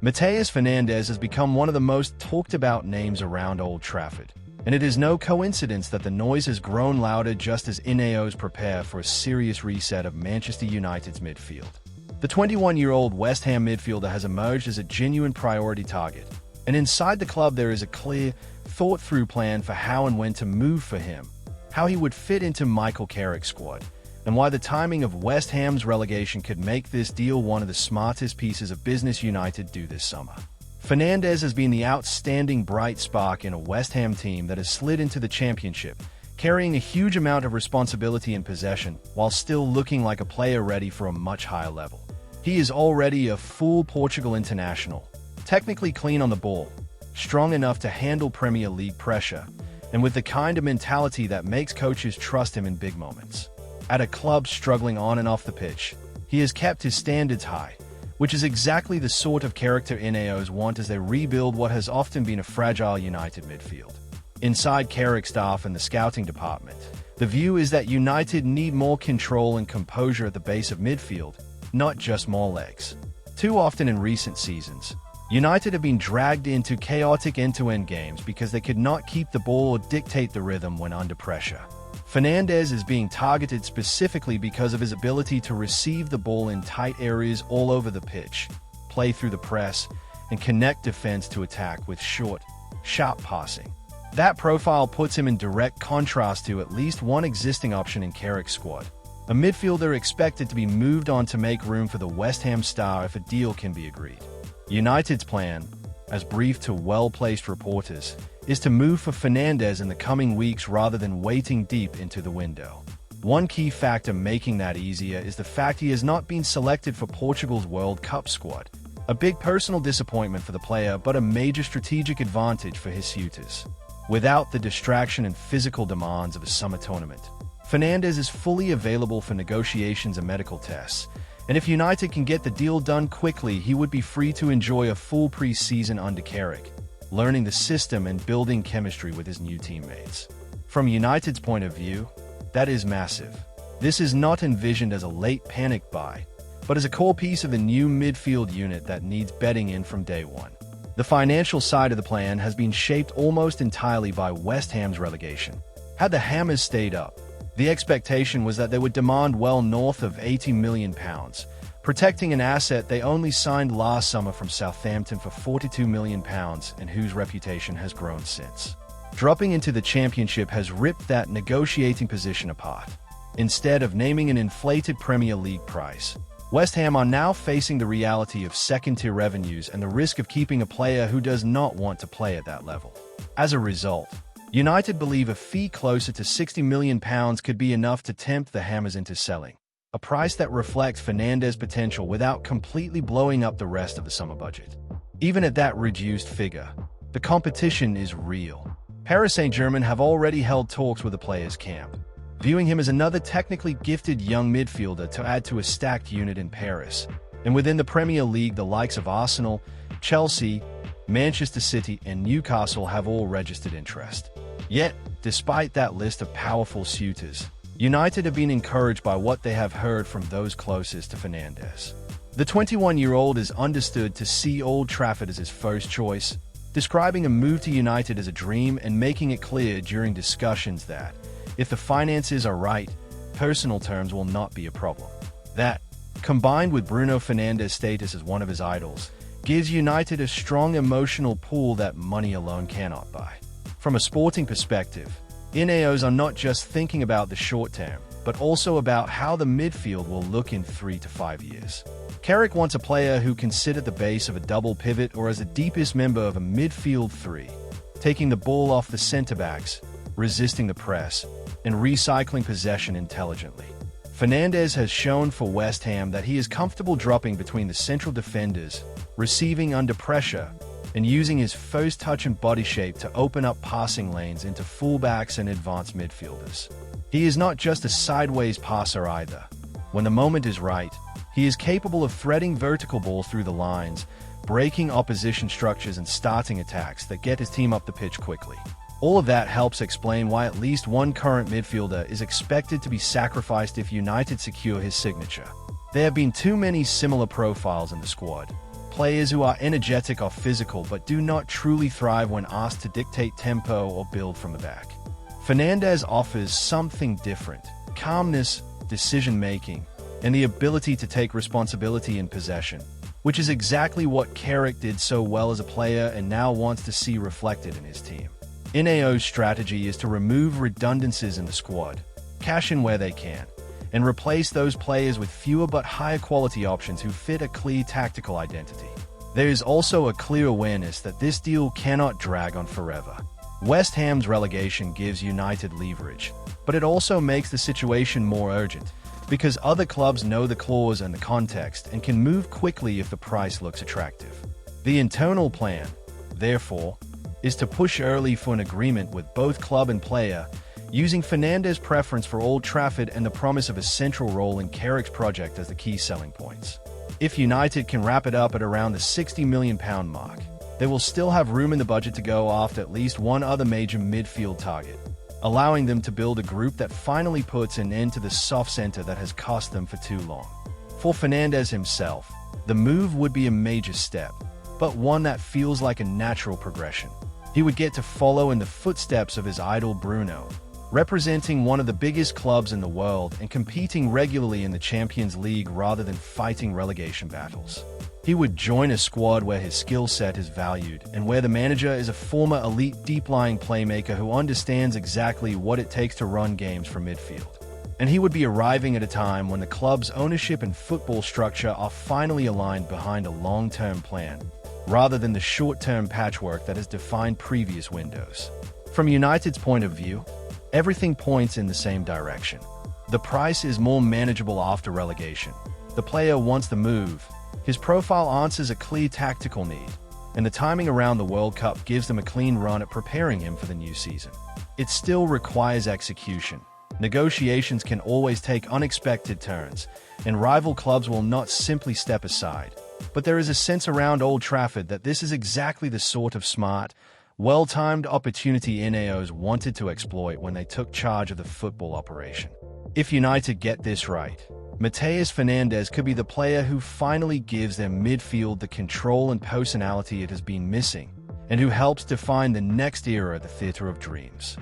Mateus Fernandes has become one of the most talked-about names around Old Trafford, and it is no coincidence that the noise has grown louder just as INEOS prepare for a serious reset of Manchester United's midfield. The 21-year-old West Ham midfielder has emerged as a genuine priority target, and inside the club there is a clear, thought-through plan for how and when to move for him, how he would fit into Michael Carrick's squad, and why the timing of West Ham's relegation could make this deal one of the smartest pieces of business United do this summer. Fernandes has been the outstanding bright spark in a West Ham team that has slid into the Championship, carrying a huge amount of responsibility and possession, while still looking like a player ready for a much higher level. He is already a full Portugal international, technically clean on the ball, strong enough to handle Premier League pressure, and with the kind of mentality that makes coaches trust him in big moments. At a club struggling on and off the pitch, he has kept his standards high, which is exactly the sort of character INEOS want as they rebuild what has often been a fragile United midfield. Inside Carrick's staff and the scouting department, the view is that United need more control and composure at the base of midfield, not just more legs. Too often in recent seasons, United have been dragged into chaotic end-to-end games because they could not keep the ball or dictate the rhythm when under pressure. Fernandes is being targeted specifically because of his ability to receive the ball in tight areas all over the pitch, play through the press, and connect defense to attack with short, sharp passing. That profile puts him in direct contrast to at least one existing option in Carrick's squad, a midfielder expected to be moved on to make room for the West Ham star if a deal can be agreed. United's plan, as briefed to well-placed reporters, is to move for Fernandes in the coming weeks rather than waiting deep into the window. One key factor making that easier is the fact he has not been selected for Portugal's World Cup squad, a big personal disappointment for the player but a major strategic advantage for his suitors. Without the distraction and physical demands of a summer tournament, Fernandes is fully available for negotiations and medical tests, and if United can get the deal done quickly, he would be free to enjoy a full pre-season under Carrick, learning the system and building chemistry with his new teammates. From United's point of view, that is massive. This is not envisioned as a late panic buy, but as a core piece of the new midfield unit that needs bedding in from day one. The financial side of the plan has been shaped almost entirely by West Ham's relegation. Had the Hammers stayed up, the expectation was that they would demand well north of £80 million, protecting an asset they only signed last summer from Southampton for £42 million and whose reputation has grown since. Dropping into the Championship has ripped that negotiating position apart. Instead of naming an inflated Premier League price, West Ham are now facing the reality of second-tier revenues and the risk of keeping a player who does not want to play at that level. As a result, United believe a fee closer to £60 million could be enough to tempt the Hammers into selling, a price that reflects Fernandes' potential without completely blowing up the rest of the summer budget. Even at that reduced figure, the competition is real. Paris Saint-Germain have already held talks with the player's camp, viewing him as another technically gifted young midfielder to add to a stacked unit in Paris. And within the Premier League, the likes of Arsenal, Chelsea, Manchester City, and Newcastle have all registered interest. Yet, despite that list of powerful suitors, United have been encouraged by what they have heard from those closest to Fernandes. The 21-year-old is understood to see Old Trafford as his first choice, describing a move to United as a dream and making it clear during discussions that, if the finances are right, personal terms will not be a problem. That, combined with Bruno Fernandes' status as one of his idols, gives United a strong emotional pull that money alone cannot buy. From a sporting perspective, INEOS are not just thinking about the short term, but also about how the midfield will look in 3 to 5 years. Carrick wants a player who can sit at the base of a double pivot or as the deepest member of a midfield three, taking the ball off the centre-backs, resisting the press, and recycling possession intelligently. Fernandes has shown for West Ham that he is comfortable dropping between the central defenders, receiving under pressure, and using his first touch and body shape to open up passing lanes into fullbacks and advanced midfielders. He is not just a sideways passer either. When the moment is right, he is capable of threading vertical balls through the lines, breaking opposition structures and starting attacks that get his team up the pitch quickly. All of that helps explain why at least one current midfielder is expected to be sacrificed if United secure his signature. There have been too many similar profiles in the squad, players who are energetic or physical but do not truly thrive when asked to dictate tempo or build from the back. Fernandes offers something different: calmness, decision-making, and the ability to take responsibility in possession, which is exactly what Carrick did so well as a player and now wants to see reflected in his team. INEOS' strategy is to remove redundancies in the squad, cash in where they can, and replace those players with fewer but higher quality options who fit a clear tactical identity. There is also a clear awareness that this deal cannot drag on forever. West Ham's relegation gives United leverage, but it also makes the situation more urgent, because other clubs know the clause and the context and can move quickly if the price looks attractive. The internal plan, therefore, is to push early for an agreement with both club and player, using Fernandes' preference for Old Trafford and the promise of a central role in Carrick's project as the key selling points. If United can wrap it up at around the £60 million mark, they will still have room in the budget to go after at least one other major midfield target, allowing them to build a group that finally puts an end to the soft center that has cost them for too long. For Fernandes himself, the move would be a major step, but one that feels like a natural progression. He would get to follow in the footsteps of his idol Bruno, representing one of the biggest clubs in the world and competing regularly in the Champions League rather than fighting relegation battles. He would join a squad where his skill set is valued and where the manager is a former elite deep-lying playmaker who understands exactly what it takes to run games from midfield. And he would be arriving at a time when the club's ownership and football structure are finally aligned behind a long-term plan, rather than the short-term patchwork that has defined previous windows. From United's point of view, everything points in the same direction. The price is more manageable after relegation. The player wants the move. His profile answers a clear tactical need, and the timing around the World Cup gives them a clean run at preparing him for the new season. It still requires execution. Negotiations can always take unexpected turns, and rival clubs will not simply step aside. But there is a sense around Old Trafford that this is exactly the sort of smart, well-timed opportunity INEOS wanted to exploit when they took charge of the football operation. If United get this right, Mateus Fernandes could be the player who finally gives their midfield the control and personality it has been missing, and who helps define the next era of the Theatre of Dreams.